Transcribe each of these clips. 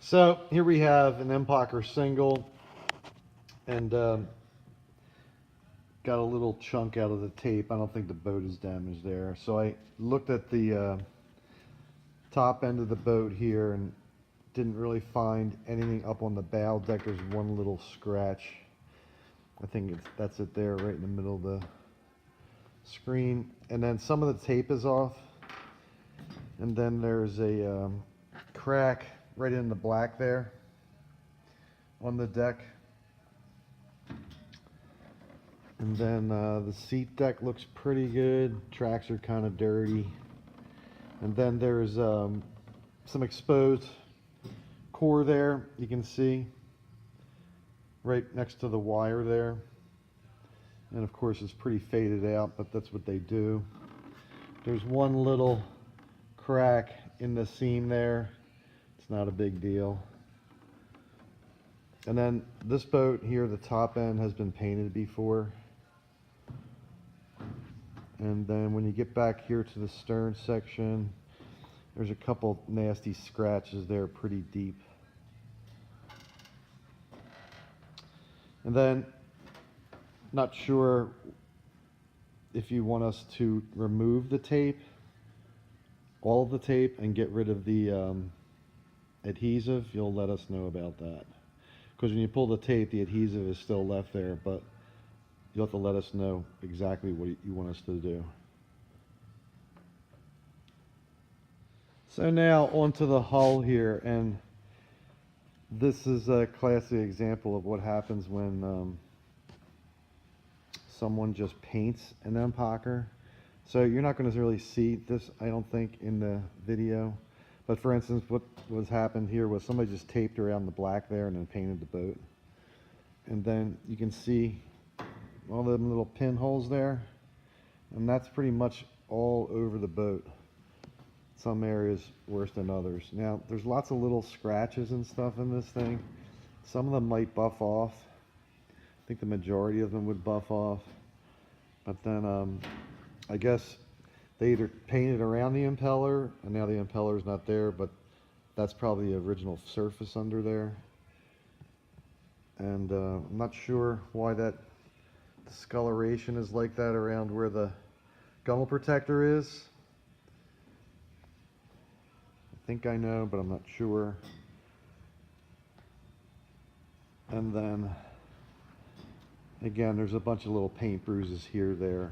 So here we have an Empacher single, and got a little chunk out of the tape. I don't think the boat is damaged there. So I looked at the top end of the boat here and didn't really find anything up on the bow deck. There's one little scratch. I think that's it there, right in the middle of the screen. And then some of the tape is off. And then there's a crack right in the black there on the deck. And then the seat deck looks pretty good. Tracks are kind of dirty. And then there's some exposed core there, you can see, right next to the wire there. And of course it's pretty faded out, but that's what they do. There's one little crack in the seam there. It's not a big deal. And then this boat here, the top end has been painted before. And then when you get back here to the stern section, there's a couple nasty scratches there, pretty deep. And then, not sure if you want us to remove the tape, all of the tape, and get rid of the adhesive. You'll let us know about that. Because when you pull the tape, the adhesive is still left there, but you'll have to let us know exactly what you want us to do. So now onto the hull here, and this is a classic example of what happens when someone just paints an Empacher. So you're not going to really see this, I don't think, in the video. But for instance, what was happened here was somebody just taped around the black there and then painted the boat. And then you can see all the little pinholes there. And that's pretty much all over the boat. Some areas worse than others. Now, there's lots of little scratches and stuff in this thing. Some of them might buff off. I think the majority of them would buff off. But then, I guess they either painted around the impeller, and now the impeller's not there, but that's probably the original surface under there. And I'm not sure why that discoloration is like that around where the gunnel protector is. I think I know, but I'm not sure. And then again, there's a bunch of little paint bruises here, there,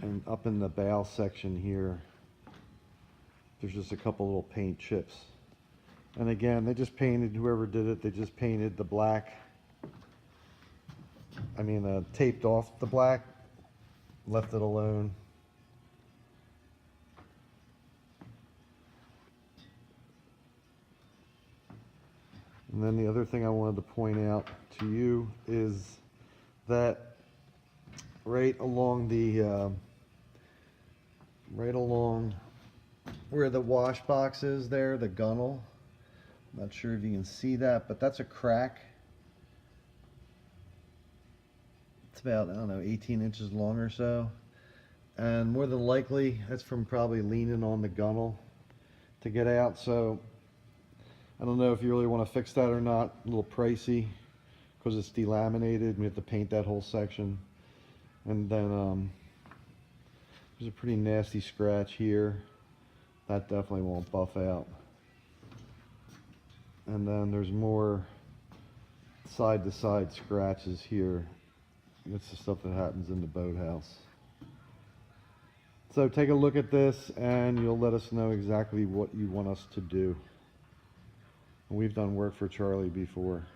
and up in the bow section here there's just a couple little paint chips. And again, they just painted, whoever did it, they just painted the black, taped off the black, left it alone. And then the other thing I wanted to point out to you is that right along where the wash box is there, the gunnel, I'm not sure if you can see that, but that's a crack. It's about, I don't know, 18 inches long or so. And more than likely, that's from probably leaning on the gunnel to get out. So I don't know if you really want to fix that or not. A little pricey because it's delaminated. We have to paint that whole section. And then there's a pretty nasty scratch here. That definitely won't buff out. And then there's more side-to-side scratches here. That's the stuff that happens in the boathouse. So take a look at this and you'll let us know exactly what you want us to do. We've done work for Charlie before.